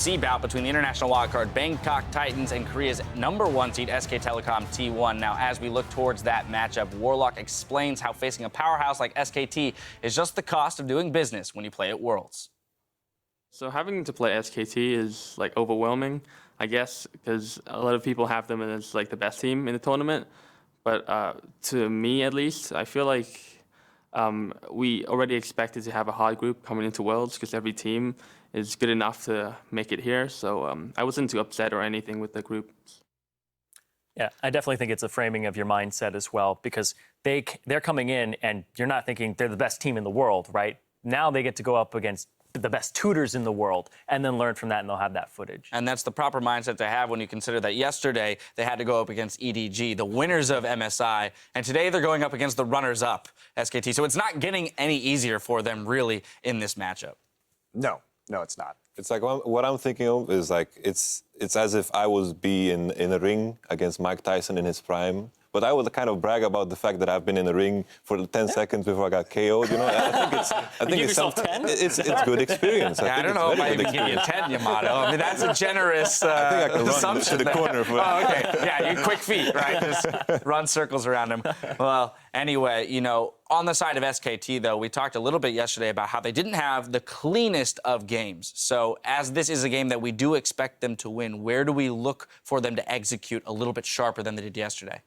C bout between the international wildcard Bangkok Titans and Korea's #1 seed SK Telecom T1. Now, as we look towards that matchup, Warlock explains how facing a powerhouse like SKT is just the cost of doing business when you play at Worlds. So having to play SKT is like overwhelming, I guess, because a lot of people have them as like the best team in the tournament. But to me, at least, I feel like we already expected to have a hard group coming into Worlds because every team is good enough to make it here. So I wasn't too upset or anything with the group. Yeah, I definitely think it's a framing of your mindset as well, because they're coming in and you're not thinking they're the best team in the world, right? Now they get to go up against the best tutors in the world and then learn from that, and they'll have that footage. And that's the proper mindset to have when you consider that yesterday they had to go up against EDG, the winners of MSI, and today they're going up against the runners-up, SKT. So it's not getting any easier for them, really, in this matchup. No, it's not. It's like what I'm thinking of is like it's as if I was in a ring against Mike Tyson in his prime. But I would kind of brag about the fact that I've been in the ring for 10 seconds before I got KO'd. You know, I think it's good experience. I don't know if I even give you 10, Yamato. I mean, that's a generous I think I can assumption. run to the corner. Oh, okay. Yeah, you quick feet, right? Just run circles around him. Well, anyway, you know, on the side of SKT, though, we talked a little bit yesterday about how they didn't have the cleanest of games. So as this is a game that we do expect them to win, where do we look for them to execute a little bit sharper than they did yesterday?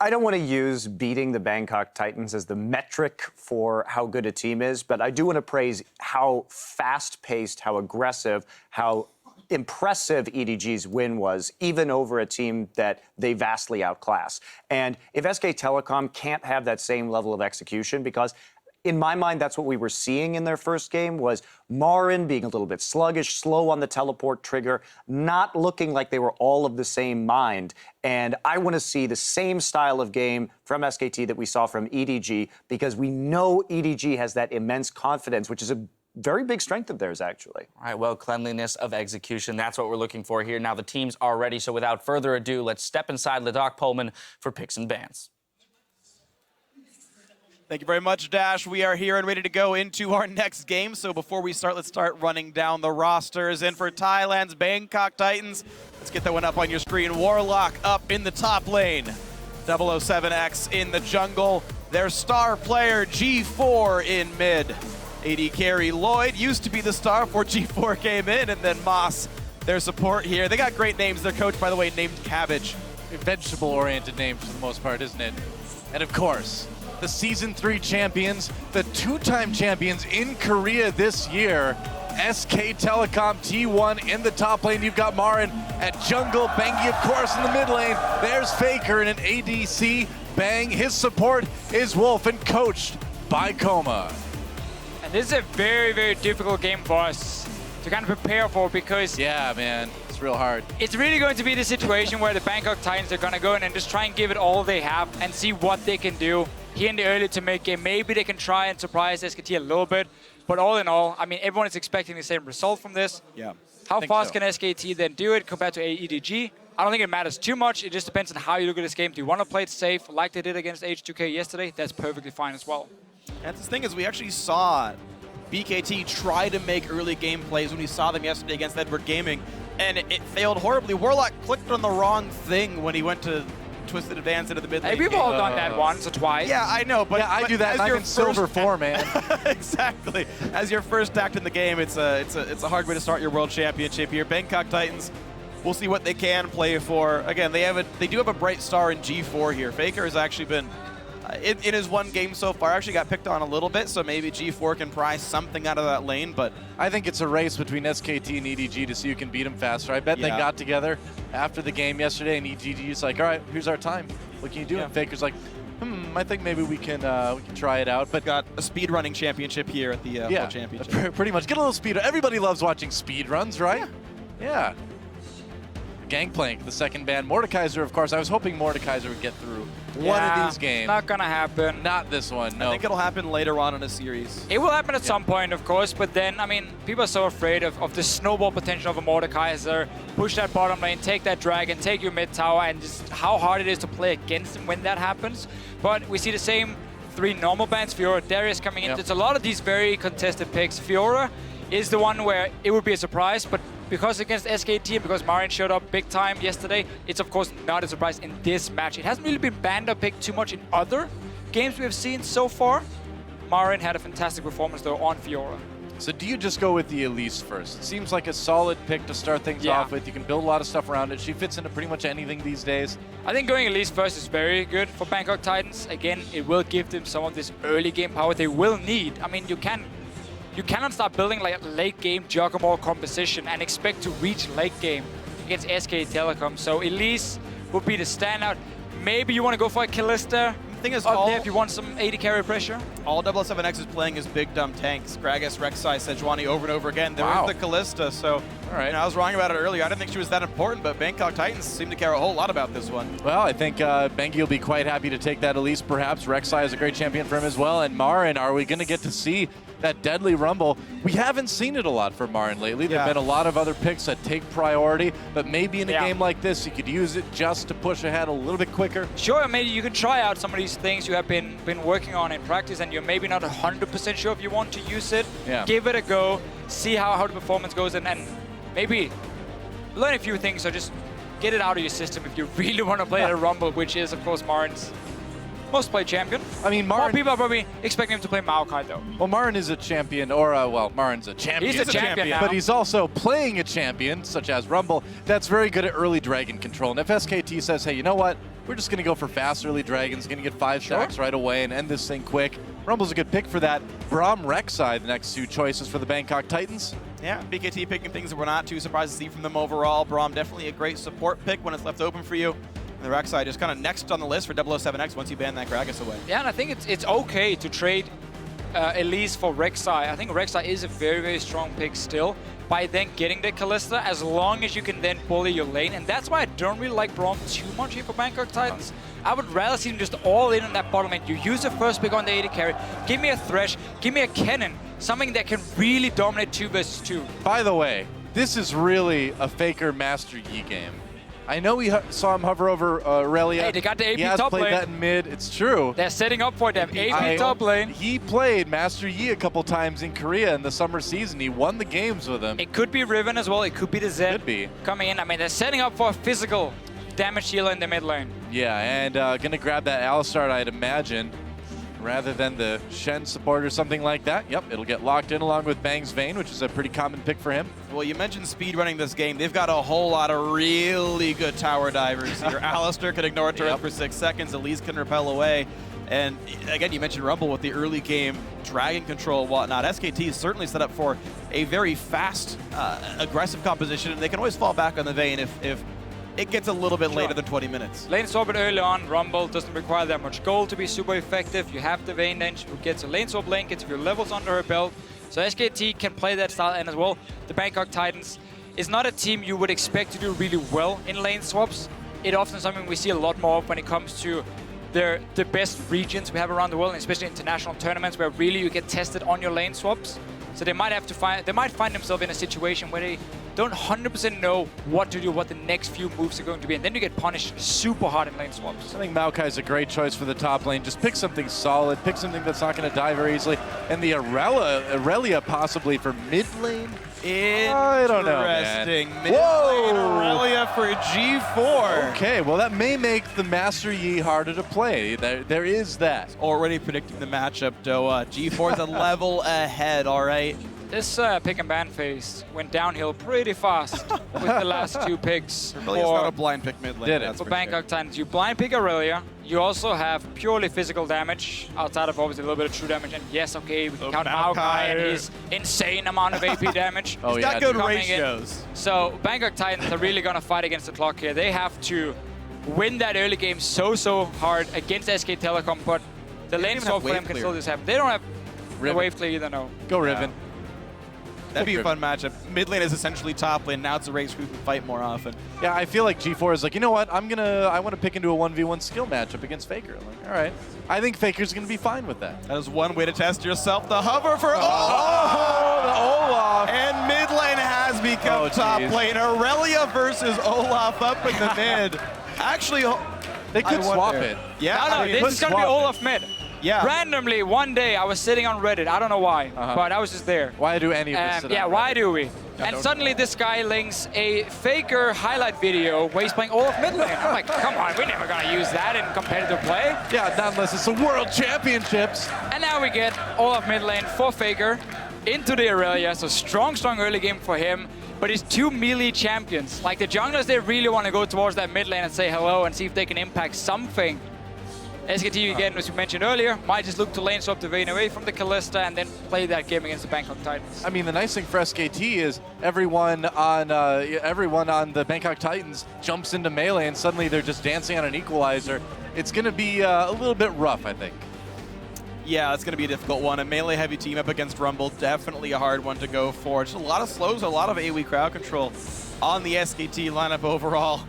I don't want to use beating the Bangkok Titans as the metric for how good a team is, but I do want to praise how fast-paced, how aggressive, how impressive EDG's win was, even over a team that they vastly outclass. And if SK Telecom can't have that same level of execution, because in my mind, that's what we were seeing in their first game, was Marin being a little bit sluggish, slow on the teleport trigger, not looking like they were all of the same mind. And I want to see the same style of game from SKT that we saw from EDG, because we know EDG has that immense confidence, which is a very big strength of theirs, actually. All right, well, cleanliness of execution, that's what we're looking for here. Now the teams are ready, so without further ado, let's step inside Ladok Pullman for picks and bans. Thank you very much, Dash. We are here and ready to go into our next game. So before we start, let's start running down the rosters. And for Thailand's Bangkok Titans, let's get that one up on your screen. Warlock up in the top lane. 007X in the jungle. Their star player, G4 in mid. AD carry Lloyd used to be the star before G4 came in, and then Moss, their support here. They got great names. Their coach, by the way, named Cabbage. A vegetable-oriented name for the most part, isn't it? And of course, the Season 3 champions, the two-time champions in Korea this year, SK Telecom T1 in the top lane. You've got Marin at jungle, Bangi, of course, in the mid lane. There's Faker in an ADC. Bang, his support is Wolf, and coached by Coma. And this is a very, very difficult game for us to kind of prepare for, because yeah, man, it's real hard. It's really going to be the situation where the Bangkok Titans are going to go in and just try and give it all they have and see what they can do here in the early to mid game. Maybe they can try and surprise SKT a little bit, but all in all, I mean, everyone is expecting the same result from this. Yeah. How fast can SKT then do it compared to EDG? I don't think it matters too much. It just depends on how you look at this game. Do you want to play it safe like they did against H2K yesterday? That's perfectly fine as well. And the thing is, we actually saw BKT try to make early game plays when we saw them yesterday against Edward Gaming, and it failed horribly. Warlock clicked on the wrong thing when he went to Twisted Advance into the mid lane. Hey, we've all done that once or twice. Yeah, I know, but yeah, I do that. I'm in Silver 4, man. Exactly. As your first act in the game, it's a hard way to start your World Championship here. Bangkok Titans, we'll see what they can play for. Again, they do have a bright star in G4 here. Faker has actually been in his one game so far, actually got picked on a little bit, so maybe G4 can pry something out of that lane, but I think it's a race between SKT and EDG to see who can beat them faster. I bet they got together after the game yesterday, and EDG's like, all right, here's our time. What can you do? Yeah. And Faker's like, I think maybe we can try it out. But got a speedrunning championship here at the World Championship. Pretty much. Get a little speed. Everybody loves watching speed runs, right? Yeah. Gangplank, the second ban. Mordekaiser, of course. I was hoping Mordekaiser would get through one of these games. Not gonna happen. Not this one, no. I think it'll happen later on in the series. It will happen at some point, of course, but then, I mean, people are so afraid of the snowball potential of a Mordekaiser. Push that bottom lane, take that dragon, take your mid tower, and just how hard it is to play against him when that happens. But we see the same three normal bans. Fiora, Darius coming in. It's a lot of these very contested picks. Fiora is the one where it would be a surprise, but because against SKT and because Marin showed up big time yesterday, it's of course not a surprise in this match. It hasn't really been banned or picked too much in other games we have seen so far. Marin had a fantastic performance though on Fiora. So do you just go with the Elise first? It seems like a solid pick to start things off with. You can build a lot of stuff around it. She fits into pretty much anything these days. I think going Elise first is very good for Bangkok Titans. Again, it will give them some of this early game power they will need. I mean, you cannot start building like a late game Juggernaut composition and expect to reach late game against SK Telecom. So Elise would be the standout. Maybe you want to go for a Callista. Thing is, Up there if you want some AD carry pressure. all W7X is playing is big dumb tanks. Gragas, Rek'Sai, Sejuani over and over again. There Wow. is the Callista, so All right. you know, I was wrong about it earlier. I didn't think she was that important, but Bangkok Titans seem to care a whole lot about this one. Well, I think Bengi will be quite happy to take that Elise, perhaps. Rek'Sai is a great champion for him as well. And Marin, are we going to get to see that deadly rumble? We haven't seen it a lot for Marin lately. There have been a lot of other picks that take priority, but maybe in a game like this, you could use it just to push ahead a little bit quicker. Sure, maybe you can try out some of these things you have been working on in practice and you're maybe not 100% sure if you want to use it. Yeah. Give it a go, see how the performance goes, and maybe learn a few things, so just get it out of your system if you really want to play the Rumble, which is, of course, Marin's most played champion. I mean, More Marin, people are probably expecting him to play Maokai, though. well, Marin is a champion, or, well, Marin's a champion. He's a champion now. But he's also playing a champion, such as Rumble, that's very good at early dragon control. And if SKT says, hey, you know what? We're just going to go for fast early dragons, going to get 5 stacks right away and end this thing quick. Rumble's a good pick for that. Braum, Rek'Sai, the next 2 choices for the Bangkok Titans. Yeah, BKT picking things that we're not too surprised to see from them overall. Braum definitely a great support pick when it's left open for you. And the Rek'Sai just kind of next on the list for W7X once you ban that Gragas away. Yeah, and I think it's okay to trade Elise for Rek'Sai. I think Rek'Sai is a very, very strong pick still by then getting the Callista, as long as you can then bully your lane. And that's why I don't really like Braum too much here for Bangkok Titans. I would rather see him just all in on that bottom lane. You use the first pick on the AD carry, give me a Thresh, give me a Kennen, something that can really dominate 2 versus 2. By the way, this is really a Faker Master Yi game. I know we saw him hover over Aurelia. Hey, they got the AP He has top played lane. that in mid. It's true. They're setting up for them. AP top lane. He played Master Yi a couple times in Korea in the summer season. He won the games with him. It could be Riven as well. It could be the Zed Could be. coming in. I mean, they're setting up for a physical damage dealer in the mid lane. Yeah, and gonna grab that Alistar, I'd imagine, rather than the Shen support or something like that. Yep, it'll get locked in along with Bang's Vayne, which is a pretty common pick for him. Well, you mentioned speed running this game. They've got a whole lot of really good tower divers here. Alistair can ignore a turret for 6 seconds. Elise can repel away. And again, you mentioned Rumble with the early game dragon control and whatnot. SKT is certainly set up for a very fast, aggressive composition, and they can always fall back on the Vayne if it gets a little bit later than 20 minutes. Lane swap it early on. Rumble doesn't require that much gold to be super effective. You have the Vayne then, who gets a lane swap lane, gets your levels under her belt. So SKT can play that style, and as well, the Bangkok Titans is not a team you would expect to do really well in lane swaps. It often something we see a lot more of when it comes to the best regions we have around the world, and especially international tournaments where really you get tested on your lane swaps. So they might find themselves in a situation where they don't 100% know what to do, what the next few moves are going to be, and then you get punished super hard in lane swaps. I think Maokai is a great choice for the top lane. Just pick something solid, pick something that's not going to die very easily. And the Aurelia possibly for mid lane. I don't know, man. Interesting. Mid lane Aurelia for G4. Okay, well that may make the Master Yi harder to play. There is that. Already predicting the matchup, Doa. G4's a level ahead, all right? This pick and ban phase went downhill pretty fast with the last 2 picks. Really, it's not a blind pick mid lane. Did it. that's For for Bangkok Titans, you blind pick Aurelia. You also have purely physical damage, outside of obviously a little bit of true damage. And yes, okay, we can count Maokai and his insane amount of AP damage. Oh, He's yeah, got good dude. Coming ratios. So Bangkok Titans are really going to fight against the clock here. They have to win that early game so hard against SK Telecom, but the lane even swap have for them wave can clear. still just happen. They don't have Riven. a wave clear either, no. Go Riven. That'd be a fun matchup. Mid lane is essentially top lane. Now it's a race who can fight more often. Yeah, I feel like G4 is like, you know what? I want to pick into a 1v1 skill matchup against Faker. I'm like, all right. I think Faker's going to be fine with that. That is one way to test yourself. The hover for the Olaf. And mid lane has become top geez. lane. Aurelia versus Olaf up in the mid. Actually, They could I swap wonder. it. Yeah, No, I mean, this is going to be swap it. Olaf mid. Yeah. Randomly, one day, I was sitting on Reddit. I don't know why, but I was just there. Why do any of us sit Yeah, on why Reddit? do we? And suddenly this guy links a Faker highlight video where he's playing Olaf mid lane. I'm like, come on, we're never gonna use that in competitive play. Yeah, not unless it's the World Championships. And now we get Olaf mid lane for Faker into the Aurelia. So strong early game for him. But it's two melee champions. Like the junglers, they really want to go towards that mid lane and say hello and see if they can impact something. SKT, again, as you mentioned earlier, might just look to lane swap the Vayne away from the Kalista and then play that game against the Bangkok Titans. I mean, the nice thing for SKT is everyone on the Bangkok Titans jumps into melee, and suddenly they're just dancing on an equalizer. It's going to be a little bit rough, I think. Yeah, it's going to be a difficult one. A melee-heavy team up against Rumble, definitely a hard one to go for. Just a lot of slows, a lot of AoE crowd control on the SKT lineup overall.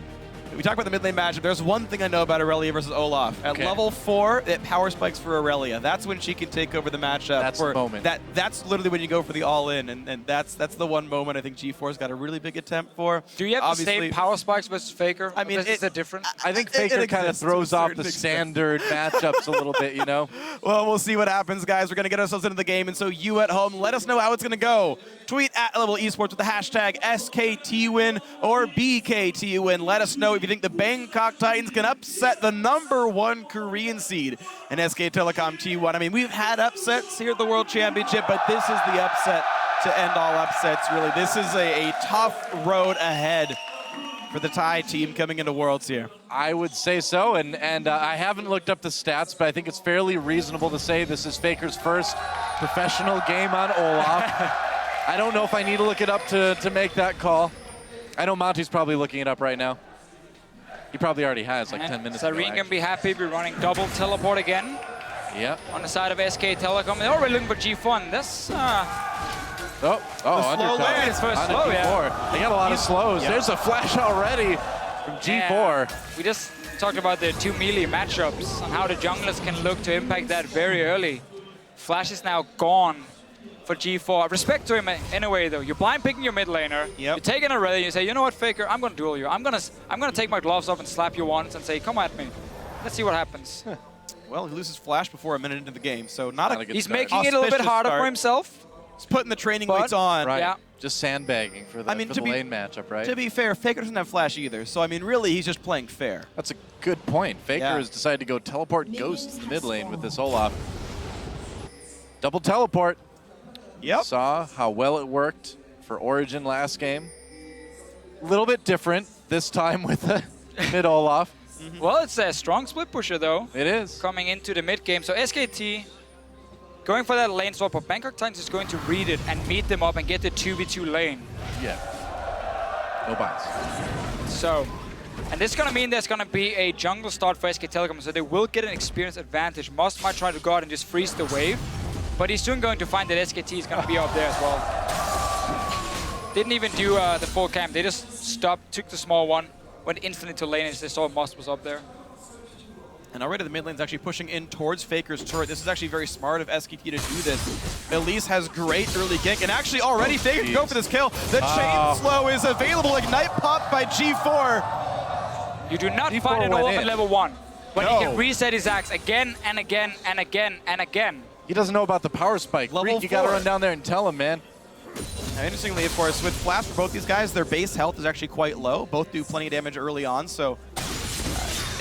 We talk about the mid lane matchup. There's one thing I know about Aurelia versus Olaf. At level 4, it power spikes for Aurelia. That's when she can take over the matchup. That's the moment. That's literally when you go for the all-in, and that's the one moment I think G4's got a really big attempt for. Do you have Obviously, the same power spikes versus Faker? I mean, is that different? I think Faker kind of throws off the standard matchups a little bit, you know? Well, we'll see what happens, guys. We're going to get ourselves into the game, and so you at home, let us know how it's going to go. Tweet at Level Esports with the hashtag SKTWin or BKTWin. Let us know if you think the Bangkok Titans can upset the #1 Korean seed in SK Telecom T1. I mean, we've had upsets here at the World Championship, but this is the upset to end all upsets, really. This is a tough road ahead for the Thai team coming into Worlds here. I would say so, and I haven't looked up the stats, but I think it's fairly reasonable to say this is Faker's first professional game on Olaf. I don't know if I need to look it up to make that call. I know Monty's probably looking it up right now. He probably already has, like 10 minutes ago. Sareen can be happy. We're running double teleport again. Yep. On the side of SK Telecom. They're already looking for G1. This, undercut. It's first On slow, G4. yeah. They got a lot of slows. There's a flash already from G4. Yeah. We just talked about the two melee matchups and how the junglers can look to impact that very early. Flash is now gone for G4. Respect to him in a way, though. You're blind picking your mid laner. Yep. You take an Aurelia. You say, you know what, Faker? I'm gonna duel you. I'm gonna take my gloves off and slap you once and say, come at me. Let's see what happens. Well, he loses Flash before a minute into the game, so not a good He's start. making it a little bit Auspicious harder start. for himself. He's putting the training But- weights on. Right. Yeah. Just sandbagging for the, for the lane matchup, right? To be fair, Faker doesn't have Flash either, so I mean, really, he's just playing fair. That's a good point. Faker Yeah. has decided to go teleport Ghost in the mid lane with this Olaf. Double teleport. Yep. Saw how well it worked for Origin last game. A little bit different this time with the mid Olaf. Well, it's a strong split pusher, though, It is. coming into the mid game. So SKT going for that lane swap, but Bangkok Titans is going to read it and meet them up and get the 2v2 lane. Yeah. No bias. So, and this is going to mean there's going to be a jungle start for SK Telecom, so they will get an experience advantage. Must might try to go out and just freeze the wave, but he's soon going to find that SKT is going to be up there as well. Didn't even do the full camp. They just stopped, took the small one, went instantly to lane as they saw Must was up there. And already the mid lane's actually pushing in towards Faker's turret. This is actually very smart of SKT to do this. Elise has great early gank, and actually already Faker can go for this kill. The chain slow is available. Ignite pop by G4. You do not D4 find an went Olaf in. at level 1, but No. he can reset his axe again and again and again and again. He doesn't know about the power spike. Level Reek, you got to 4. run down there and tell him, man. Now, interestingly, of course, with Flash for both these guys, their base health is actually quite low. Both do plenty of damage early on, so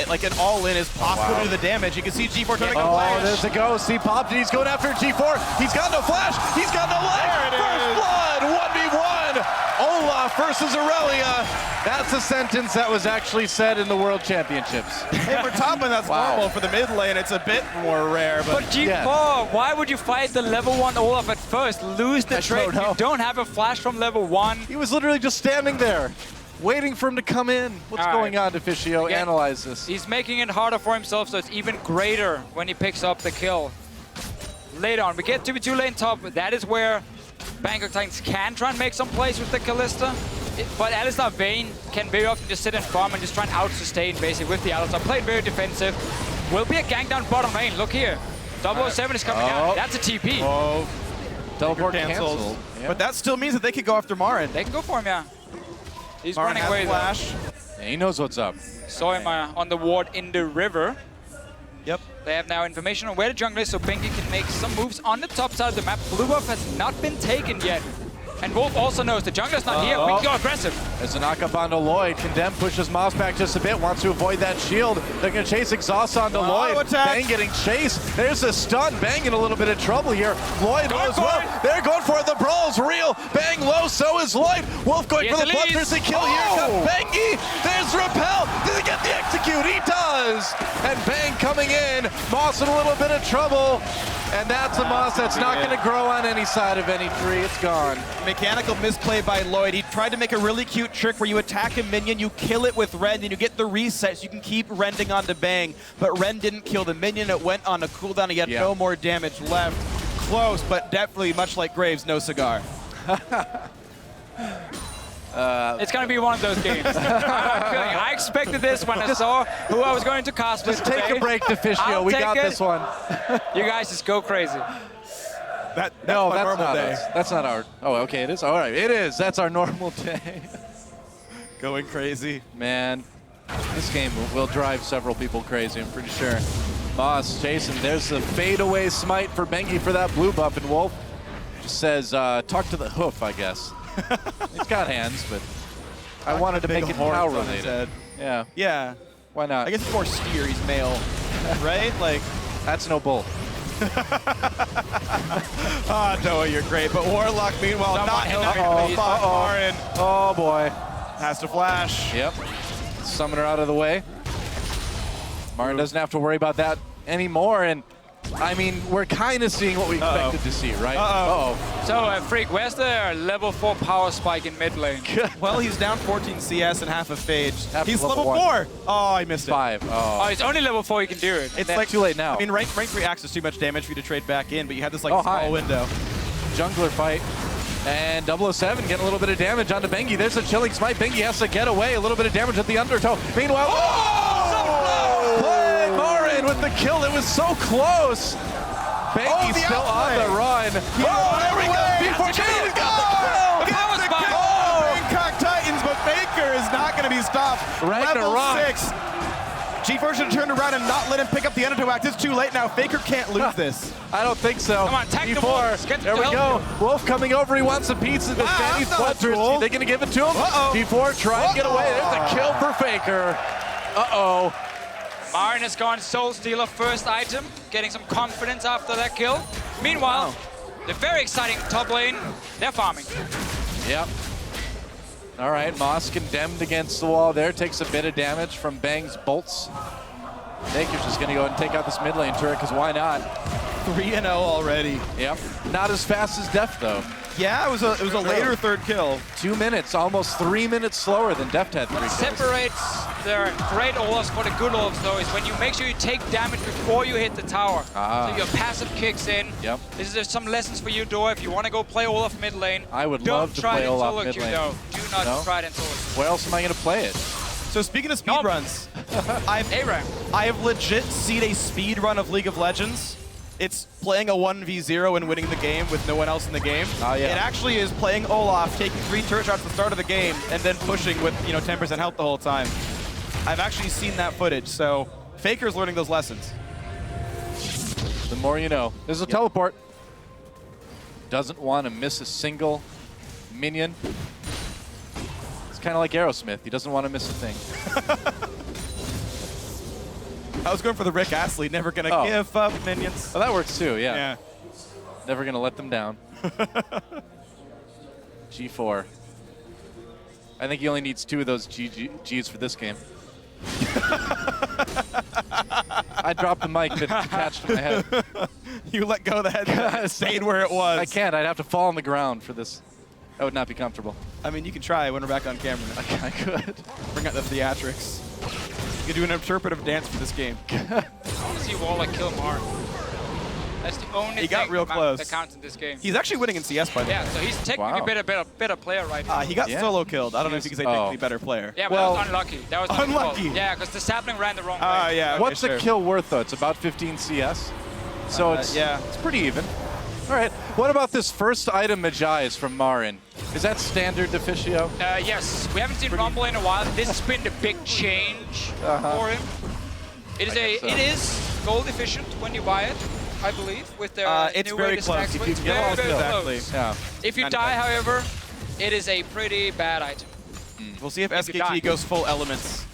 like an all-in is possible to do the damage. You can see G4 turning a Oh, flash. there's a ghost. He popped it. He's going after G4. He's got no flash. He's got no life. There it First is. blood, 1v1. Olaf versus Aurelia. That's a sentence that was actually said in the World Championships. Hey, for top end, that's Wow. normal. For the mid lane, it's a bit more rare, But G4, why would you fight the level 1 Olaf at first? Lose the I trade. don't know. You don't have a flash from level 1. He was literally just standing there, waiting for him to come in. What's All going right. on, Deficio? Again, Analyze this. He's making it harder for himself, so it's even greater when he picks up the kill. Later on, we get 2v2 lane top. That is where Bangkok Titans can try and make some plays with the Kalista. But Alistar Vayne can very often just sit and farm and just try and out-sustain basically with the Alistar. Played very defensive. Will be a gank down bottom lane. Look here. 007 is coming down. That's a TP. Oh, Teleport cancels. canceled. Yeah. But that still means that they could go after Marin. They can go for him, yeah. He's Marin running has away though. flash. Yeah, he knows what's up. Saw him on the ward in the river. Yep. They have now information on where the jungle is, so Bengi can make some moves on the top side of the map. Blue buff has not been taken yet. And Wolf also knows the jungler's not here. We can go aggressive. There's a knock-up onto Lloyd. Condemn pushes Moss back just a bit, wants to avoid that shield. They're going to chase Exhaust onto Lloyd. Attack. Bang getting chased. There's a stun. Bang in a little bit of trouble here. Lloyd low as well. They're going for it. The brawl's real. Bang low, so is Lloyd. Wolf going for the bloodthirsty kill here. Comes Bangy. There's Repel. Does he get the execute? He does. And Bang coming in. Moss in a little bit of trouble. And that's a Moss that's not going to grow on any side of any tree. It's gone. Mechanical misplay by Lloyd. He tried to make a really cute trick where you attack a minion, you kill it with Rend, and you get the reset so you can keep rending onto Bang. But Rend didn't kill the minion. It went on a cooldown. He had no more damage left. Close, but definitely, much like Graves, no cigar. It's going to be one of those games. I expected this when I saw who I was going to cast with. Just take today. a break, Deficio. We got this one. You guys just go crazy. That's No, my that's normal not day. us. That's not our. Oh, okay, it is. All right, it is. That's our normal day. Going crazy. Man, this game will drive several people crazy, I'm pretty sure. Moss chasing. There's the fadeaway smite for Bengi for that blue buff, and Wolf just says, talk to the hoof, I guess. He's got hands, but I wanted to make it cow related. Yeah. Yeah. Why not? I guess it's more steer. He's male, right? Like, that's no bull. Noah, you're great. But Warlock, meanwhile, not in that Uh-oh. spot. Marin Oh boy. has to flash. Yep. Summoner out of the way. Marin doesn't have to worry about that anymore, and I mean, we're kind of seeing what we expected to see, right? So, Freak, where's the level 4 power spike in mid lane? Well, he's down 14 CS and half a phage. He's level one. 4. Oh, I missed it. 5. Oh, it's only level 4 you can do it. It's Like, like too late now. I mean, rank 3 acts is too much damage for you to trade back in, but you have this like small window. Jungler fight. And 007 getting a little bit of damage onto Bengi. There's a chilling smite. Bengi has to get away. A little bit of damage at the undertow. Meanwhile, Play Marin with the kill. It was so close. Bengi's still on the run. There we go. Before Bengi's got the kill. Power spike. Bangkok Titans, but Baker is not going to be stopped. Level 6. G4 should have turned around and not let him pick up the undertow act. It's too late now. Faker can't lose this. I don't think so. Come on, attack the G4. Wolves. Get There we to go. help Wolf coming over. He wants some pizza. The Benny's that's not bloodthirsty. cool. They're going to give it to him. G4 trying to get away. There's a kill for Faker. Uh-oh. Marin has gone Soul Stealer first item, getting some confidence after that kill. Meanwhile, the very exciting top lane, they're farming. Yep. All right, Moss condemned against the wall there. Takes a bit of damage from Bang's bolts. Baker's just going to go ahead and take out this mid lane turret, because why not? 3-0 already. Yep. Not as fast as Deft, though. Yeah, it was a later third kill. 2 minutes, almost 3 minutes slower than Deft had 3 kills. Separates the great Olafs for the good Olafs, though, is when you make sure you take damage before you hit the tower. So your passive kicks in. Yep. This is just some lessons for you, Dora. If you want to go play Olaf mid lane, I would don't love to try play it Olaf until mid lane. No, do not No? try it until it's Where else am I going to play it? So speaking of speedruns, A-Ram. I have legit seen a speedrun of League of Legends. It's playing a 1v0 and winning the game with no one else in the game. Oh, yeah. It actually is playing Olaf, taking 3 turret shots at the start of the game, and then pushing with 10% health the whole time. I've actually seen that footage, so Faker's learning those lessons. The more you know. There's a teleport. Doesn't want to miss a single minion. It's kind of like Aerosmith. He doesn't want to miss a thing. I was going for the Rick Astley, never gonna give up minions. Oh, that works too, yeah. Yeah. Never going to let them down. G4. I think he only needs 2 of those Gs for this game. I dropped the mic that attached to my head. You let go of the head that stayed where it was. I can't. I'd have to fall on the ground for this. That would not be comfortable. I mean, you can try when we're back on camera. I could. Bring out the theatrics. You can do an interpretive dance for this game. I want to see Warlock kill Marin. That's the only He got thing real close. that counts in this game. He's actually winning in CS, by the way. Yeah, so he's technically a better player right now. He got solo killed. I don't know if you can say technically better player. Yeah, but that was unlucky. That was not his fault. Unlucky. Yeah, because the sapling ran the wrong way. Yeah. Okay, What's sure. the kill worth, though? It's about 15 CS. So it's pretty even. All right. What about this first item Magi from Marin? Is that standard Deficio? Yes, we haven't seen Rumble in a while. This has been the big change for him. It is gold efficient when you buy it. I believe, with their It's new very way to stack close. If swings. you get Very, very exactly. close. Yeah. If you Kind of die, bad. however, it is a pretty bad item. We'll see if If you die. SKT goes full elements.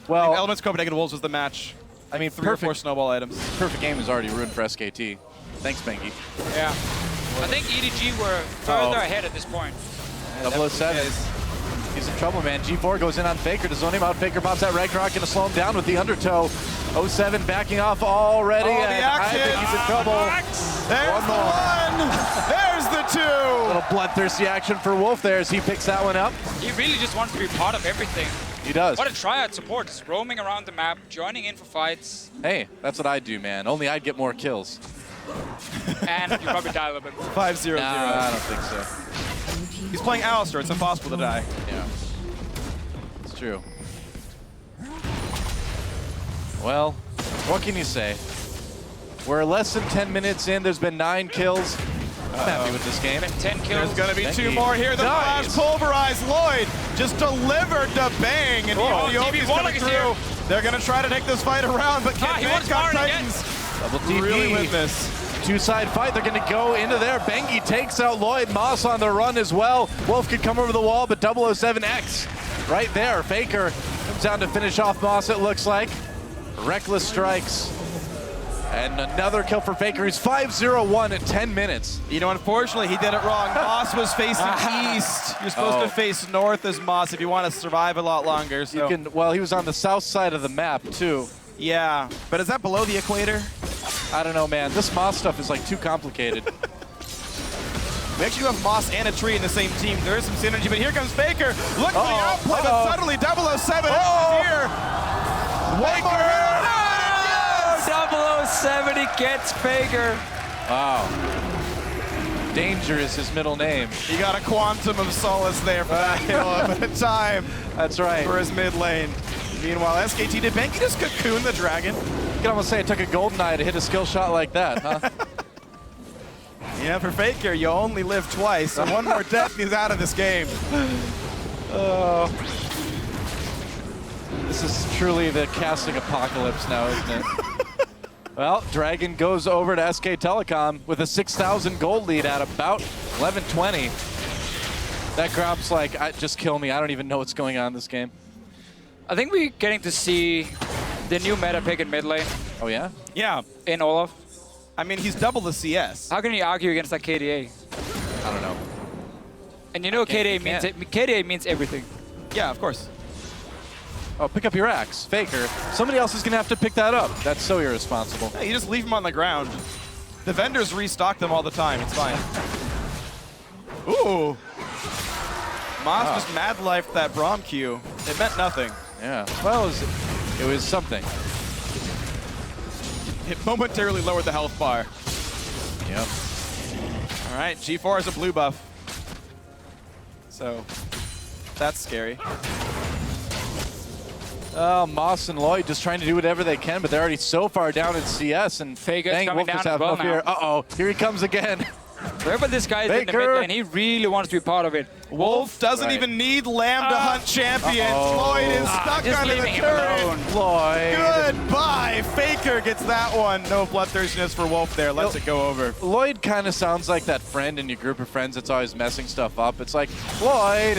Well, Elements Copenhagen Wolves was the match. I mean, 3 or 4 snowball items. perfect game is already ruined for SKT. Thanks, Bengi. Yeah. I think EDG were further ahead at this point. 007. He's in trouble, man. G4 goes in on Faker to zone him out. Faker pops that Ragnarok, gonna slow him down with the undertow. 07 backing off already. Oh, the and I action. think he's in trouble. There's One the more. 1! There's the 2! A little bloodthirsty action for Wolf there as he picks that one up. He really just wants to be part of everything. He does. What a triad support, just roaming around the map, joining in for fights, Hey, that's what I'd do, man. Only I'd get more kills. and you probably die a little bit more. 5-0-0. Nah, I don't think so. He's playing Alistar. It's impossible to die. Yeah. It's true. Well, what can you say? We're less than 10 minutes in. There's been 9 kills. I'm happy with this game. 10 kills. There's going to be Thank 2 you. more here. The Nice. flash pulverized. Lloyd just delivered the bang. And Oh, even TV Yogi's Warlock coming is through. here. They're going to try to take this fight around, but can he wants Bangkok Baron again. Titans Double TP. really win this? Two-side fight. They're going to go into there. Bengi takes out Lloyd. Moss on the run as well. Wolf could come over the wall, but 007X right there. Faker comes down to finish off Moss, it looks like. Reckless strikes. And another kill for Faker. He's 5-0-1 at 10 minutes. You know, unfortunately, he did it wrong. Moss was facing east. You're supposed to face north as Moss if you want to survive a lot longer. So. Well, he was on the south side of the map, too. Yeah, but is that below the equator? I don't know, man. This Moss stuff is, like, too complicated. We actually have Moss and a tree in the same team. There is some synergy, but here comes Faker. Look for the outplay, but suddenly 007 is here. One more hit. 007, he gets Faker. Wow. Danger is his middle name. He got a quantum of solace there for that kill at a time That's right. for his mid lane. Meanwhile, SKT, did Benki just cocoon the dragon? You can almost say it took a golden eye to hit a skill shot like that, huh? Yeah, for Faker, you only live twice, so one more death, he's out of this game. This is truly the casting apocalypse now, isn't it? Well, Dragon goes over to SK Telecom with a 6,000 gold lead at about 11:20. That Gromp's like, just kill me. I don't even know what's going on in this game. I think we're getting to see the new meta pick in mid lane Oh, yeah? Yeah, in Olaf. I mean, he's double the CS. How can you argue against that KDA? I don't know. And you know KDA can't. means KDA means everything. Yeah, of course. Oh, pick up your axe. Faker. Somebody else is going to have to pick that up. That's so irresponsible. Yeah, you just leave them on the ground. The vendors restock them all the time. It's fine. Ooh. Moss just mad lifed that Braum Q. It meant nothing. Yeah. Well, it was something. It momentarily lowered the health bar. Yep. All right, G4 is a blue buff. So, that's scary. Moss and Lloyd just trying to do whatever they can, but they're already so far down in CS, and Faker's dang, coming Wolf just down have as well no fear. now. Uh-oh, here he comes again. Wherever this guy is in the Faker. mid lane, he really wants to be part of it. Wolf doesn't Right. even need Lamb to hunt champions. Lloyd is stuck Just under the leaving him turret. alone. Lloyd. Goodbye. Faker gets that one. No bloodthirstiness for Wolf there. Lets it go over. Lloyd kind of sounds like that friend in your group of friends that's always messing stuff up. It's like, Lloyd,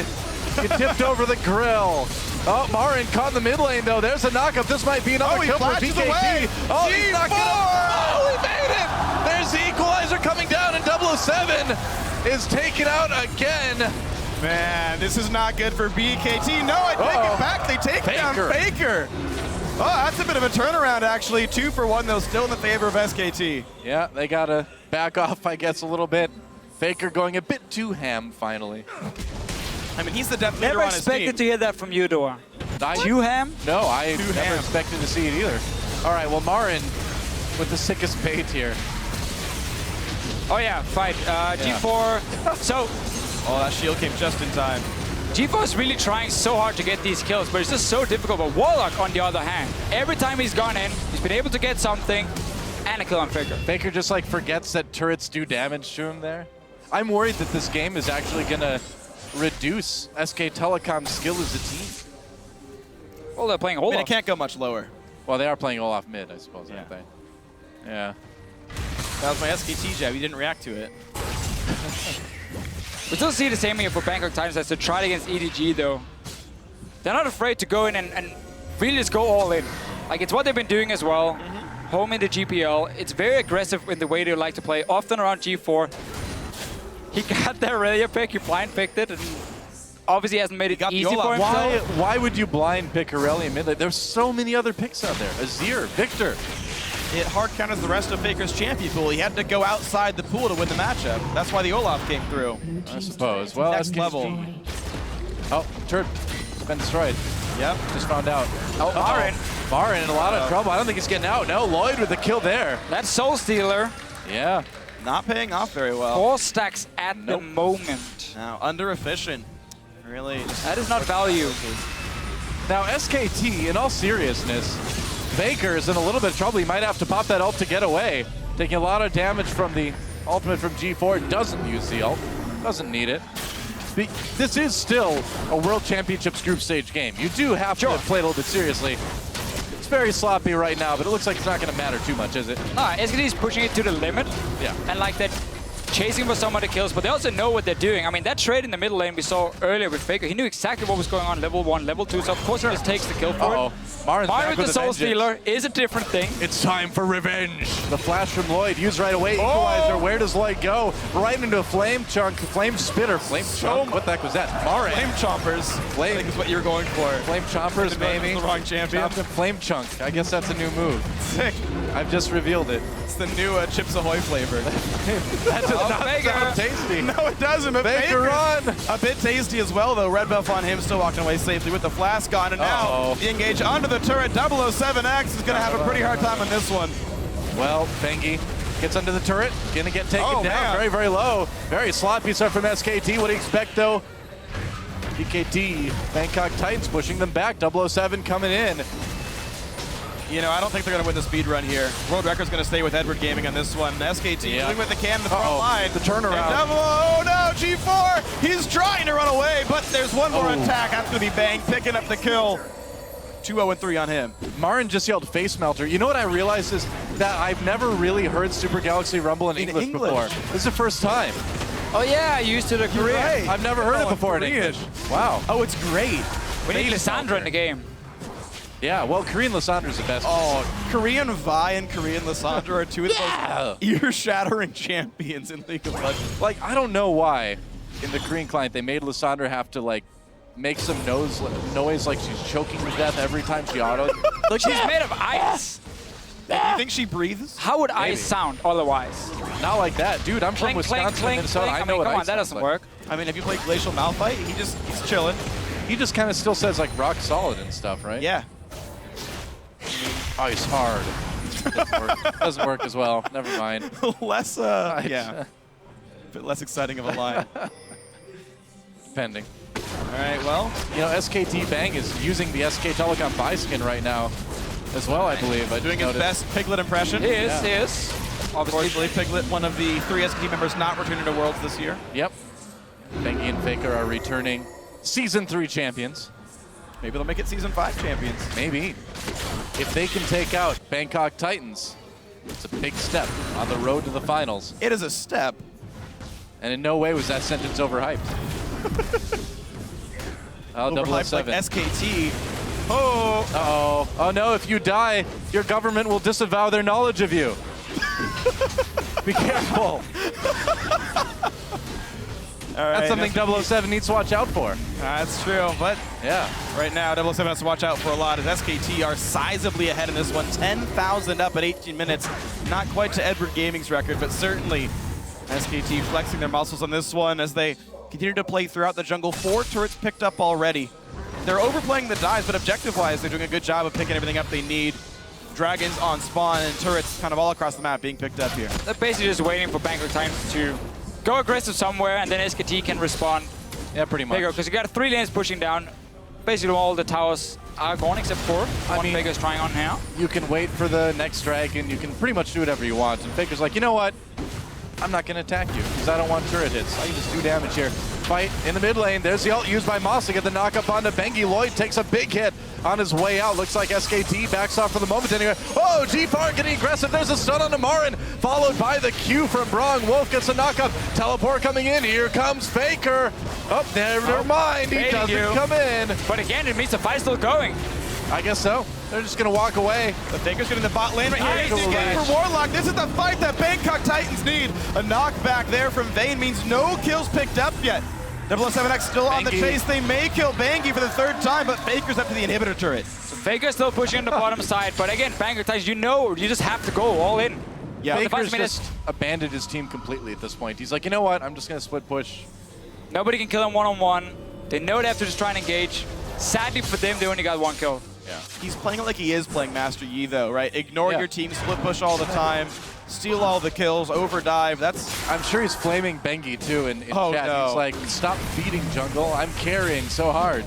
you tipped over the grill. Oh, Marin caught in the mid lane, though. There's a knockup. This might be another he kill for flashes BKT. away. Oh, he's not G4. Oh, he made it. There's the equalizer coming down, and 007 is taken out again. Man, this is not good for BKT. No, I take it back. They take down Faker. Oh, that's a bit of a turnaround, actually. 2 for 1, though, still in the favor of SKT. Yeah, they got to back off, I guess, a little bit. Faker going a bit too ham, finally. I mean, he's the depth leader Never on his team. expected to hear that from you, Dora. Too ham? No, I never ham. expected to see it either. All right, well, Marin with the sickest bait here. Oh yeah, fight. G4. So Oh, that shield came just in time. G4 is really trying so hard to get these kills, but it's just so difficult. But Warlock, on the other hand, every time he's gone in, he's been able to get something and a kill on Faker. Faker just like forgets that turrets do damage to him there. I'm worried that this game is actually gonna reduce SK Telecom's skill as a team. Well, they're playing I mean, Olaf. it can't go much lower. Well, they are playing Olaf mid, I suppose, aren't Yeah. they? Yeah. That was my SKT jab. You didn't react to it. We still see the same here for Bangkok Titans as they tried against EDG though. They're not afraid to go in and really just go all in. Like it's what they've been doing as well. Home in the GPL. It's very aggressive in the way they like to play, often around G4. He got their Aurelia pick, he blind picked it, and obviously hasn't made it got the easy for Olaf. himself. Why would you blind pick Aurelia mid lane? There's so many other picks out there. Azir, Victor. It hard counters the rest of Faker's champion pool. He had to go outside the pool to win the matchup. That's why the Olaf came through. I suppose. Well, Next SKT. level. Oh, turret. It's been destroyed. Yep. Just found out. Oh, Marin. Marin in a lot of trouble. I don't think he's getting out. No, Lloyd with the kill there. That's Soul Stealer. Yeah. Not paying off very well. 4 stacks at the moment. Now, under efficient. Really. That is not value. Now, SKT, in all seriousness, Faker is in a little bit of trouble. He might have to pop that ult to get away. Taking a lot of damage from the ultimate from G4. Doesn't use the ult. Doesn't need it. This is still a World Championships group stage game. You do have to play it a little bit seriously. It's very sloppy right now, but it looks like it's not going to matter too much, is it? No, SKT is pushing it to the limit. Yeah. And like that, chasing for some of the kills, but they also know what they're doing. I mean, that trade in the middle lane we saw earlier with Faker, he knew exactly what was going on level 1, level 2, so of course he just takes the kill for it. Marin's Marin back with the Soul vengeance. Stealer is a different thing. It's time for revenge. The flash from Lloyd used right away. Equalizer. Where does Lloyd go? Right into a flame chunk, flame spitter, flame chunk. What the heck was that? Marin. Flame chompers. I think is what you're going for. Flame chompers, maybe. The wrong champion. Flame chunk. I guess that's a new move. Sick. I've just revealed it. It's the new Chips Ahoy flavor. That does not Faker. sound tasty. No, it doesn't. But Faker run. A bit tasty as well, though. Red buff on him, still walking away safely with the flask on. And now the engage onto the turret. 007X is going to have a pretty hard time on this one. Well, Fengi gets under the turret. Gonna get taken down. Man. Very, very low. Very sloppy stuff from SKT. What do you expect, though? BKT, Bangkok Titans pushing them back. 007 coming in. You know, I don't think they're going to win the speed run here. World record's going to stay with Edward Gaming on this one. SKT doing what they can in the front line. The turnaround. Oh no, G4! He's trying to run away, but there's one more attack. That's going to be Bang picking up the kill. 2-0-3 on him. Marin just yelled face melter. You know what I realized is that I've never really heard Super Galaxy Rumble in English before. This is the first time. Oh yeah, used to the Korean. Right. I've never heard it before in Korean. English. Wow. Oh, it's great. We need Lissandra in the game. Yeah, well, Korean Lissandra's the best. Oh, Korean Vi and Korean Lissandra are two of the most ear-shattering champions in League of Legends. Like, I don't know why in the Korean client they made Lissandra have to, like, make some noise like she's choking to death every time she autos. Look, she's made of ice. You think she breathes? How would ice sound otherwise? Not like that. Dude, I'm from Clink, Wisconsin, clink, clink, Minnesota. clink. I know mean, what come ice on, that sounds doesn't like. work. I mean, have you played Glacial Malphite? He's chilling. He just kind of still says, like, rock solid and stuff, right? Yeah. Ice hard. Doesn't work. Doesn't work as well. Never mind. Less, yeah. A bit less exciting of a line. Pending. All right, well. You know, SKT Bang is using the SK Telecom buy skin right now as well, I believe. I Doing his best Piglet impression. He is. Unfortunately, Piglet, one of the 3 SKT members not returning to Worlds this year. Yep. Bengi and Faker are returning Season 3 champions. Maybe they'll make it Season 5 champions. Maybe. If they can take out Bangkok Titans, it's a big step on the road to the finals. It is a step. And in no way was that sentence overhyped. Overhyped like 007. SKT. Oh. Uh-oh. Oh no, if you die, your government will disavow their knowledge of you. Be careful. All right, That's something 007 needs to watch out for. That's true, but Yeah. right now 007 has to watch out for a lot as SKT are sizably ahead in this one. 10,000 up at 18 minutes. Not quite to Edward Gaming's record, but certainly SKT flexing their muscles on this one as they continue to play throughout the jungle. 4 turrets picked up already. They're overplaying the dives, but objective-wise, they're doing a good job of picking everything up they need. Dragons on spawn and turrets kind of all across the map being picked up here. They're basically just waiting for Bangkok Titans to go aggressive somewhere, and then SKT can respond. Yeah, pretty much. Because you got 3 lanes pushing down. Basically, all the towers are gone except for one mean- Faker's trying on now. You can wait for the next dragon. You can pretty much do whatever you want. And Faker's like, you know what? I'm not going to attack you because I don't want turret hits. I can just do damage here. fight in the mid lane. There's the ult used by Moss to get the knock-up onto Bengi. Lloyd takes a big hit on his way out. Looks like SKT backs off for the moment anyway. Oh, G-Far getting aggressive. There's a stun on Marin, followed by the Q from Brong. Wolf gets a knock-up. Teleport coming in. Here comes Faker. Oh, never mind. He doesn't come in. But again, it means the fight's still going. I guess so. They're just going to walk away. The Faker's getting the bot lane right here. Nice Easy game for Warlock. This is the fight that Bangkok Titans need. A knockback there from Vayne means no kills picked up yet. 007X still on the chase. They may kill Bangi for the third time, but Faker's up to the inhibitor turret. So Faker's still pushing on the bottom side, but again, Bangkok Titans, you just have to go all in. Yeah, Faker's just abandoned his team completely at this point. He's like, you know what? I'm just going to split push. Nobody can kill him one-on-one. They know they have to just try and engage. Sadly for them, they only got one kill. Yeah. He's playing it like he is playing Master Yi, though, right? Ignore your team, split push all the time, steal all the kills, overdive. That's. I'm sure he's flaming Bengi too in Oh, chat. no. He's like, stop feeding jungle. I'm carrying so hard.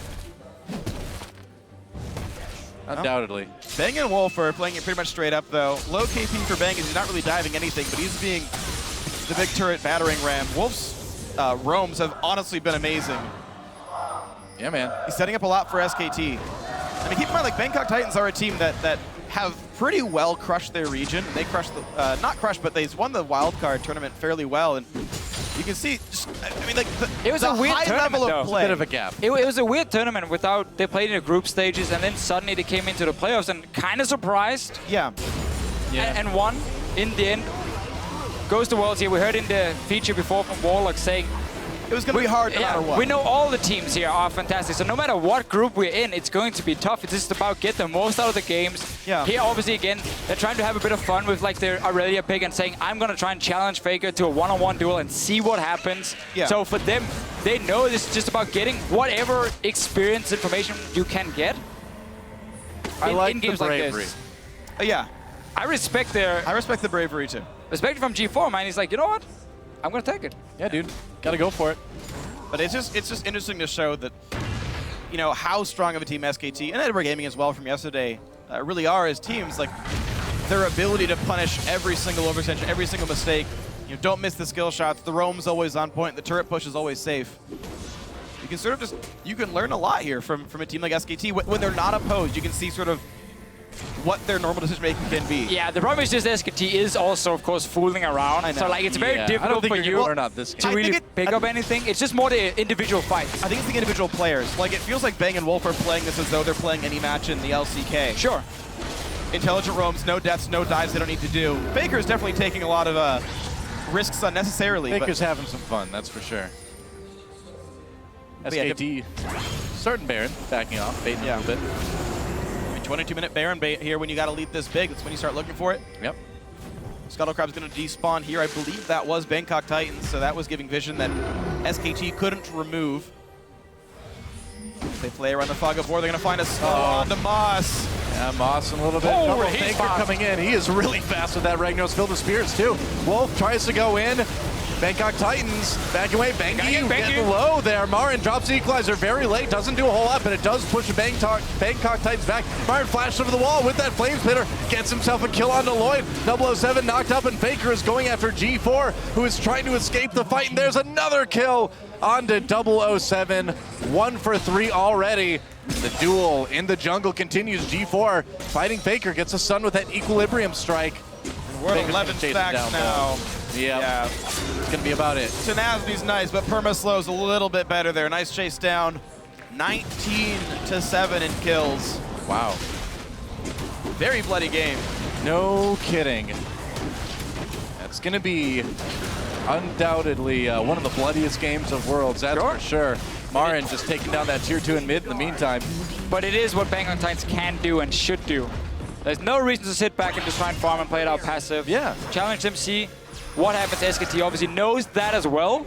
Undoubtedly. Bang and Wolf are playing it pretty much straight up, though. Low KP for Bang is he's not really diving anything, but he's being the big turret battering ram. Wolf's roams have honestly been amazing. Yeah, man. He's setting up a lot for SKT. I mean, keep in mind, like, Bangkok Titans are a team that have pretty well crushed their region. They crushed the, not crushed, but they've won the wildcard tournament fairly well. And you can see, just, I mean, like, It was a weird high tournament, level though. of play. Bit of a gap. It was a weird tournament without, they played in the group stages and then suddenly they came into the playoffs and kind of surprised Yeah. and won in the end. Goes to Worlds here. We heard in the feature before from Warlock saying, It was going to be hard no matter what. we know all the teams here are fantastic. So no matter what group we're in, it's going to be tough. It's just about get the most out of the games. Yeah. Here, obviously, again, they're trying to have a bit of fun with like their Aurelia pick and saying, I'm going to try and challenge Faker to a one-on-one duel and see what happens. Yeah. So for them, they know this is just about getting whatever experience information you can get. I like in the games like bravery. this. Yeah. I respect I respect the bravery, too. respect from G4, man. He's like, you know what? I'm going to take it. Yeah, dude. Gotta go for it. But it's just interesting to show that, you know, how strong of a team SKT and Edinburgh Gaming as well from yesterday really are as teams. Like, their ability to punish every single overextension, every single mistake. You know, don't miss the skill shots. The roam's always on point. The turret push is always safe. You can sort of just, you can learn a lot here from a team like SKT. When they're not opposed, you can see sort of what their normal decision-making can be. Yeah, the problem is just SKT is also, of course, fooling around. I know. So, like, it's very I don't difficult think for you're you gonna learn out this to I really think it- pick up anything. It's just more the individual fights. I think it's the individual players. Like, it feels like Bang and Wolf are playing this as though they're playing any match in the LCK. Sure. Intelligent roams, no deaths, no dives they don't need to do. Faker's definitely taking a lot of risks unnecessarily. Faker's having some fun, that's for sure. But yeah, SKT starting Baron, backing off, baiting a little bit. 22-minute Baron bait here when you got to lead this big. That's when you start looking for it. Yep. Scuttlecrab's going to despawn here. I believe that was Bangkok Titans, so that was giving vision that SKT couldn't remove. They play around the fog of war. They're going to find a stall on the Moss. Yeah, Moss in a little bit. Oh, Trouble. he's Faker fast. coming in. He is really fast with that Ragnos filled with spears too. Wolf tries to go in. Bangkok Titans backing away. Bengi getting low there. Marin drops the equalizer very late. Doesn't do a whole lot, but it does push Bangkok Titans back. Marin flashed over the wall with that flame spitter. Gets himself a kill onto Lloyd. 007 knocked up, and Faker is going after G4, who is trying to escape the fight. And there's another kill onto 007. 1 for 3 already. The duel in the jungle continues. G4 fighting Faker, gets a stun with that equilibrium strike. We're at Faker's 11 gonna chase him stacks down, now. Yeah, it's gonna be about it. Tenacity's nice, but Permaslow's a little bit better there. Nice chase down. 19-7 in kills. Wow. Very bloody game. No kidding. That's gonna be undoubtedly one of the bloodiest games of Worlds, that's for sure. Marin just taking down that tier 2 in mid in the meantime. But it is what Bangkok Titans can do and should do. There's no reason to sit back and just try and farm and play it out passive. Yeah. Challenge them, see what happens. SKT obviously knows that as well.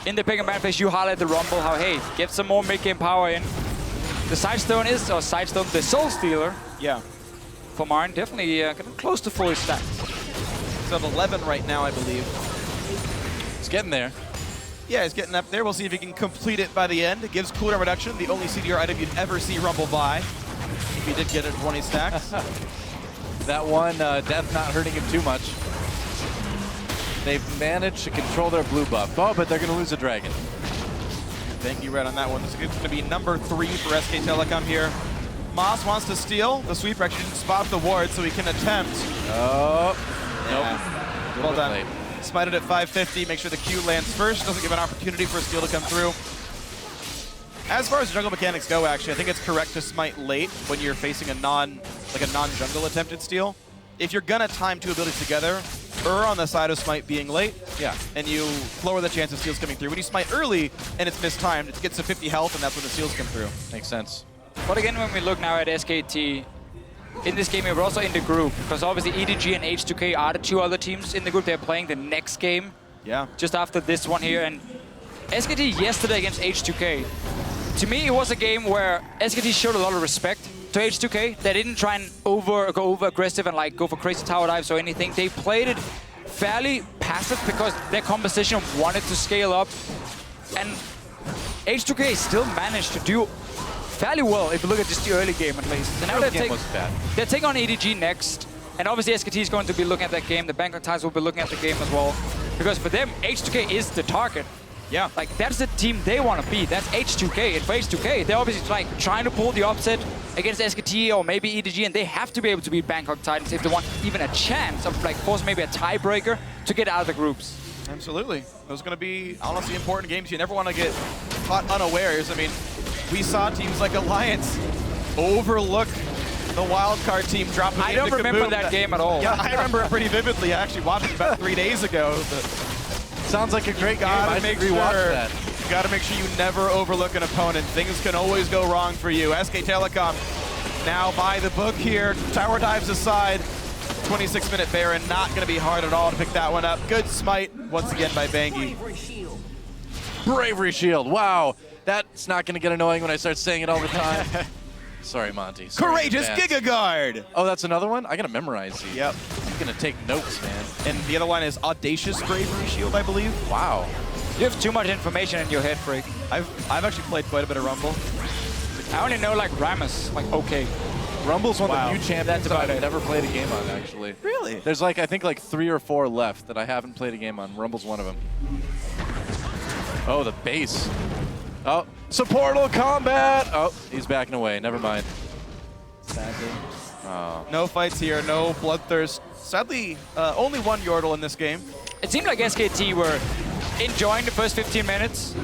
In the pick and ban phase, you highlight the Rumble, how, hey, get some more mid-game power in. The Sidestone is, or Sidestone, the Soul Stealer. Yeah. For Marin, definitely getting close to fully stacked. It's at 11 right now, I believe. It's getting there. Yeah, he's getting up there. We'll see if he can complete it by the end. It gives cooldown reduction, the only CDR item you'd ever see Rumble buy. If he did get it 20 stacks. That one, death not hurting him too much. They've managed to control their blue buff. Oh, but they're gonna lose a dragon. Thank you, Red, on that one. This is going to be number 3 for SK Telecom here. Moss wants to steal. The sweeper actually didn't spot the ward, so he can attempt. Oh, Yeah. Well done. Smited at 550. Make sure the Q lands first. Doesn't give an opportunity for a steal to come through. As far as jungle mechanics go, actually, I think it's correct to smite late when you're facing a non-jungle attempted steal. If you're gonna time 2 abilities together, err on the side of smite being late. Yeah. And you lower the chance of steals coming through. When you smite early and it's mistimed, it gets to 50 health, and that's when the steals come through. Makes sense. But again, when we look now at SKT, in this game, we're also in the group, because obviously EDG and H2K are the 2 other teams in the group. They're playing the next game, Yeah. just after this one here. And SKT yesterday against H2K, to me, it was a game where SKT showed a lot of respect to H2K. They didn't try and go over aggressive and like go for crazy tower dives or anything. They played it fairly passive because their composition wanted to scale up. And H2K still managed to do fairly well if you look at just the early game at least. So now they're taking on EDG next. And obviously SKT is going to be looking at that game. The Bangkok Titans will be looking at the game as well. Because for them, H2K is the target. Yeah. Like, that's the team they want to beat. That's H2K. And for H2K, they're obviously like trying to pull the upset against SKT or maybe EDG, and they have to be able to beat Bangkok Titans if they want even a chance of like force maybe a tiebreaker to get out of the groups. Absolutely. Those are going to be honestly important games. You never want to get caught unawares. I mean, we saw teams like Alliance overlook the wildcard team dropping I don't remember Kaboom. that game at all. Yeah, I remember it pretty vividly. I actually watched it about 3 days ago. Sounds like a great game. I should rewatch that. You got to make sure you never overlook an opponent. Things can always go wrong for you. SK Telecom now by the book here. Tower dives aside. 26-minute Baron, not going to be hard at all to pick that one up. Good smite once again by Bangi. Bravery Shield. Wow. That's not going to get annoying when I start saying it all the time. Sorry, Monty. Sorry Courageous Giga Guard. Oh, that's another one? I got to memorize these. Yep. I'm going to take notes, man. And the other one is Audacious Bravery Shield, I believe. Wow. You have too much information in your head, Freak. I've actually played quite a bit of Rumble. I only know like Ramus, like okay. Rumble's one Wow. of the few champions That's about that I've it. never played a game on, actually. Really? There's like, I think like 3 or 4 left that I haven't played a game on. Rumble's one of them. Oh, the base. Oh, supportal combat. Oh, he's backing away. Never mind. Sadly. Oh. No fights here, no bloodthirst. Sadly, only one Yordle in this game. It seemed like SKT were enjoying the first 15 minutes,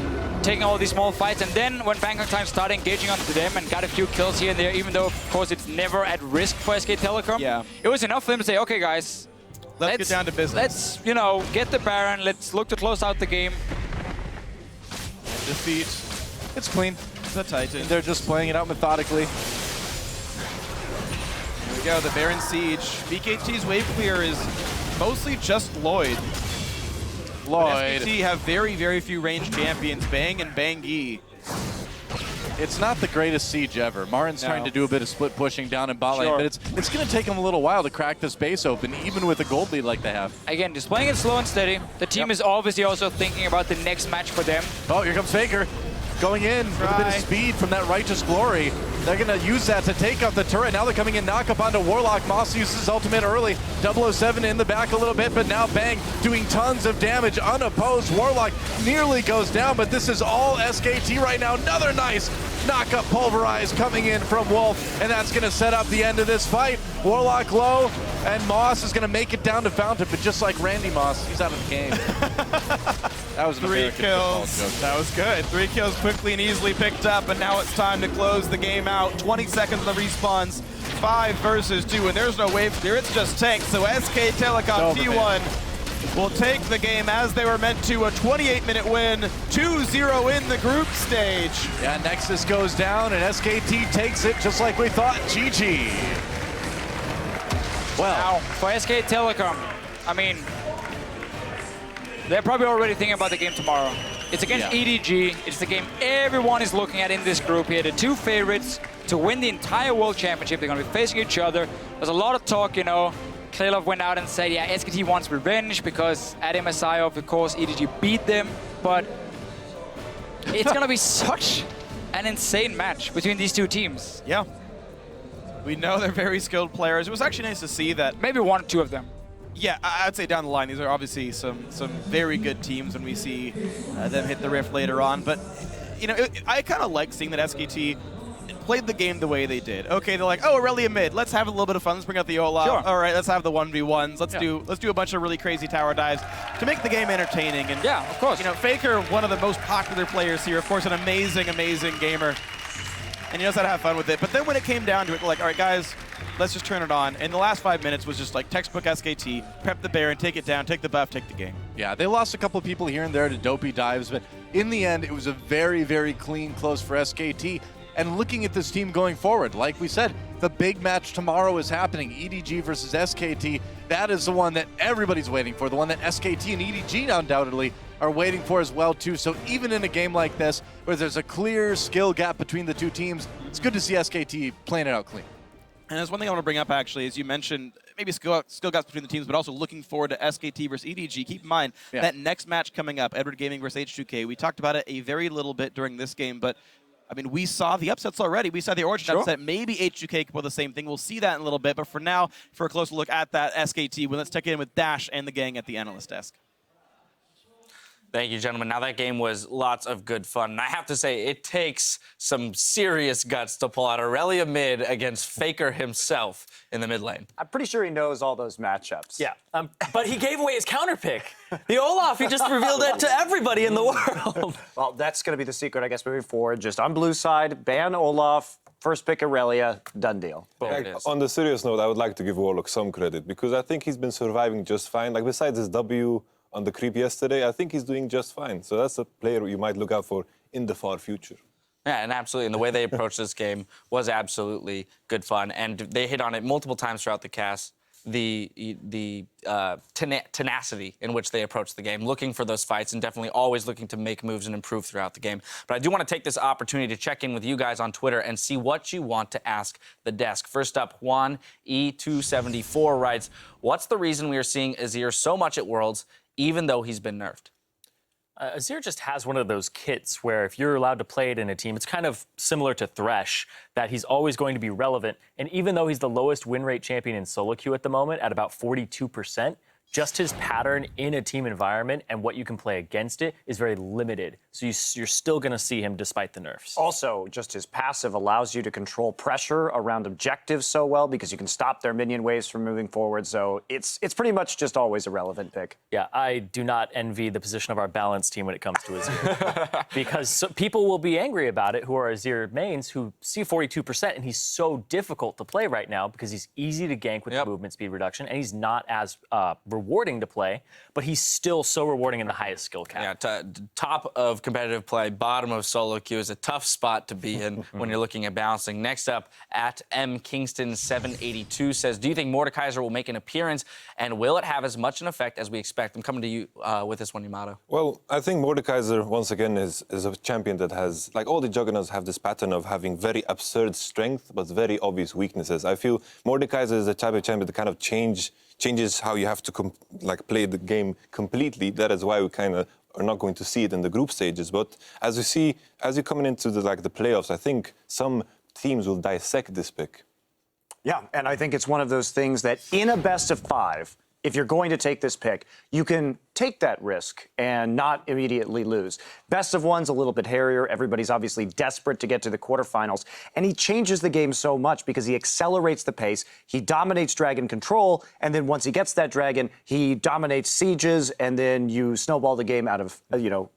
taking all these small fights, and then when Bangkok Time started engaging onto them and got a few kills here and there, even though, of course, it's never at risk for SK Telecom, Yeah. it was enough for them to say, okay, guys, Let's get down to business. Let's, you know, get the Baron, let's look to close out the game. Defeat It's clean. the Titan. They're just playing it out methodically. Here we go, the Baron Siege. BKT's wave clear is mostly just Lloyd. Lloyd. SKT have very, very few ranged champions, Bang and Bangi. It's not the greatest siege ever. Marin's No. trying to do a bit of split pushing down in bot lane, Sure. but it's going to take him a little while to crack this base open, even with a gold lead like they have. Again, just playing it slow and steady. The team is obviously also thinking about the next match for them. Oh, here comes Faker. Going in with a bit of Try. speed from that Righteous Glory. They're going to use that to take out the turret. Now they're coming in, knock up onto Warlock. Moss uses his ultimate early. 007 in the back a little bit, but now Bang doing tons of damage unopposed. Warlock nearly goes down, but this is all SKT right now. Another nice knock-up pulverize coming in from Wolf, and that's going to set up the end of this fight. Warlock low, and Moss is going to make it down to Fountain, but just like Randy Moss, he's out of the game. That was an 3 American football kills. joke. That was good. 3 kills quickly and easily picked up, and now it's time to close the game out. 20 seconds of the respawns. 5 versus 2, and there's no wave clear. It's just tanks. So SK Telecom Over, T1 will take the game as they were meant to. A 28-minute win, 2-0 in the group stage. Yeah, Nexus goes down, and SKT takes it just like we thought. GG. Well, Now, for SK Telecom, I mean, they're probably already thinking about the game tomorrow. It's against Yeah. EDG. It's the game everyone is looking at in this group here. The 2 favorites to win the entire World Championship. They're going to be facing each other. There's a lot of talk, you know. Klailov went out and said, yeah, SKT wants revenge because at MSI, of course, EDG beat them. But it's going to be such an insane match between these 2 teams. Yeah. We know they're very skilled players. It was actually nice to see that. Maybe 1 or 2 of them. Yeah, I'd say down the line, these are obviously some very good teams when we see them hit the rift later on. But you know, I kind of like seeing that SKT played the game the way they did. Okay, they're like, oh, Aurelia mid. Let's have a little bit of fun. Let's bring out the Olaf. Sure. All right, let's have the 1v1s. Let's do a bunch of really crazy tower dives to make the game entertaining. And Yeah, of course. you know, Faker, one of the most popular players here, of course, an amazing, amazing gamer. And he knows how to have fun with it. But then when it came down to it, we're like, all right, guys, let's just turn it on. And the last 5 minutes was just like textbook SKT, prep the Baron, take it down, take the buff, take the game. Yeah, they lost a couple of people here and there to dopey dives, but in the end, it was a very, very clean close for SKT. And looking at this team going forward, like we said, the big match tomorrow is happening, EDG versus SKT. That is the one that everybody's waiting for, the one that SKT and EDG undoubtedly are waiting for as well too. So even in a game like this, where there's a clear skill gap between the two teams, it's good to see SKT playing it out clean. And there's one thing I want to bring up, actually, is you mentioned maybe skill gaps between the teams, but also looking forward to SKT versus EDG. Keep in mind, that next match coming up, Edward Gaming versus H2K, we talked about it a very little bit during this game, but I mean, we saw the upsets already. We saw the Origin upset. Maybe H2K could pull the same thing. We'll see that in a little bit. But for now, for a closer look at that SKT, let's check in with Dash and the gang at the analyst desk. Thank you, gentlemen. Now, that game was lots of good fun. And I have to say, it takes some serious guts to pull out Aurelia mid against Faker himself in the mid lane. I'm pretty sure he knows all those matchups. Yeah, but he gave away his counter pick. The Olaf, he just revealed it to everybody in the world. Well, that's going to be the secret, I guess, moving forward. Just on blue side, ban Olaf, first pick Aurelia, done deal. On the serious note, I would like to give Warlock some credit because I think he's been surviving just fine. Like, besides his W on the creep yesterday, I think he's doing just fine. So that's a player you might look out for in the far future. Yeah, and absolutely. And the way they approached this game was absolutely good fun. And they hit on it multiple times throughout the cast. The tenacity in which they approach the game, looking for those fights and definitely always looking to make moves and improve throughout the game. But I do want to take this opportunity to check in with you guys on Twitter and see what you want to ask the desk. First up, Juan E274 writes, what's the reason we are seeing Azir so much at Worlds, even though he's been nerfed? Azir just has one of those kits where if you're allowed to play it in a team, it's kind of similar to Thresh, that he's always going to be relevant. And even though he's the lowest win rate champion in solo queue at the moment at about 42%, just his pattern in a team environment and what you can play against it is very limited. So you're still going to see him despite the nerfs. Also, just his passive allows you to control pressure around objectives so well because you can stop their minion waves from moving forward. So it's pretty much just always a relevant pick. Yeah, I do not envy the position of our balance team when it comes to Azir. Because people will be angry about it who are Azir mains who see 42%, and he's so difficult to play right now because he's easy to gank with the movement speed reduction, and he's not as rewarding to play, but he's still so rewarding in the highest skill cap. Yeah, top of competitive play, bottom of solo queue is a tough spot to be in when you're looking at balancing. Next up, at M Kingston 782 says, do you think Mordekaiser will make an appearance, and will it have as much an effect as we expect? I'm coming to you with this one, Yamato. Well, I think Mordekaiser, once again, is a champion that has, like all the juggernauts have this pattern of having very absurd strength, but very obvious weaknesses. I feel Mordekaiser is the type of champion that kind of changes how you have to play the game completely. That is why we kind of are not going to see it in the group stages. But as you're coming into the playoffs, I think some teams will dissect this pick. Yeah, and I think it's one of those things that in a best of 5, if you're going to take this pick, you can take that risk and not immediately lose. Best of 1's a little bit hairier. Everybody's obviously desperate to get to the quarterfinals. And he changes the game so much because he accelerates the pace. He dominates dragon control. And then once he gets that dragon, he dominates sieges. And then you snowball the game out of,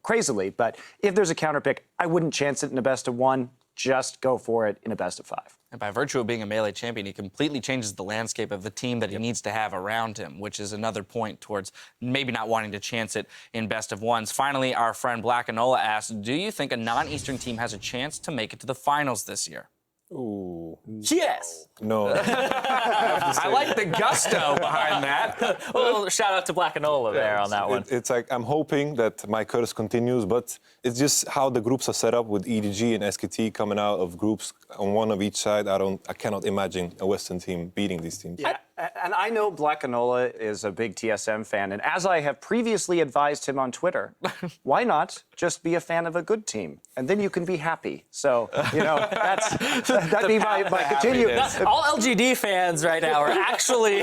crazily. But if there's a counter pick, I wouldn't chance it in a best of 1. Just go for it in a best of 5. And by virtue of being a melee champion, he completely changes the landscape of the team that he needs to have around him, which is another point towards maybe not wanting to chance it in best of 1s. Finally, our friend Black Enola asks, do you think a non-Eastern team has a chance to make it to the finals this year? Ooh. Yes! No. I like the gusto behind that. Well, shout out to Black Enola there on that one. It's like I'm hoping that my curse continues, but it's just how the groups are set up with EDG and SKT coming out of groups on one of each side. I cannot imagine a Western team beating these teams. I And I know Black Canola is a big TSM fan, and as I have previously advised him on Twitter, why not just be a fan of a good team, and then you can be happy. So, that'd be my continued. All LGD fans right now are actually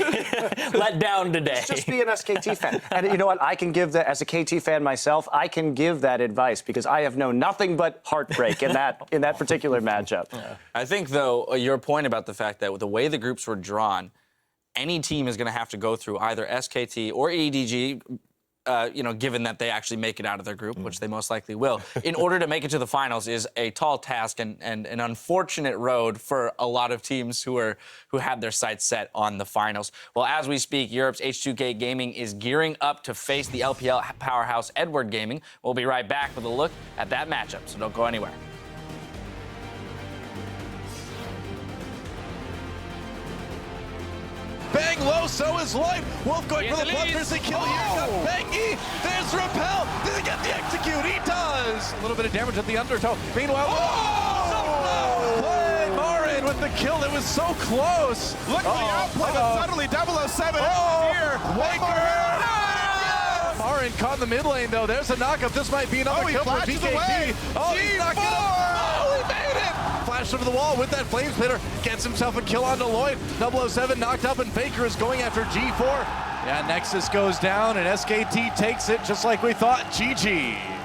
let down today. Just be an SKT fan. And you know what? I can give that, as a KT fan myself, I can give that advice because I have known nothing but heartbreak in that particular matchup. Yeah. I think, though, your point about the fact that with the way the groups were drawn, any team is going to have to go through either SKT or EDG, given that they actually make it out of their group, which they most likely will, in order to make it to the finals is a tall task and an unfortunate road for a lot of teams who have their sights set on the finals. Well, as we speak, Europe's H2K Gaming is gearing up to face the LPL powerhouse Edward Gaming. We'll be right back with a look at that matchup, so don't go anywhere. Bang low, so is Life. Wolf going for the bloodthirsty kill here. Got Bengi. There's Repel. Does he get the execute? He does. A little bit of damage at the undertow. Meanwhile, play Marin with the kill. It was so close. Look at the outplay, but suddenly 007 here. Marin caught in the mid lane, though. There's a knockup. This might be another kill for BKT. He's knocked it up. He made it. Flash over the wall with that flame spitter. Gets himself a kill onto Lloyd. 007 knocked up, and Faker is going after G4. Yeah, Nexus goes down, and SKT takes it just like we thought. GG.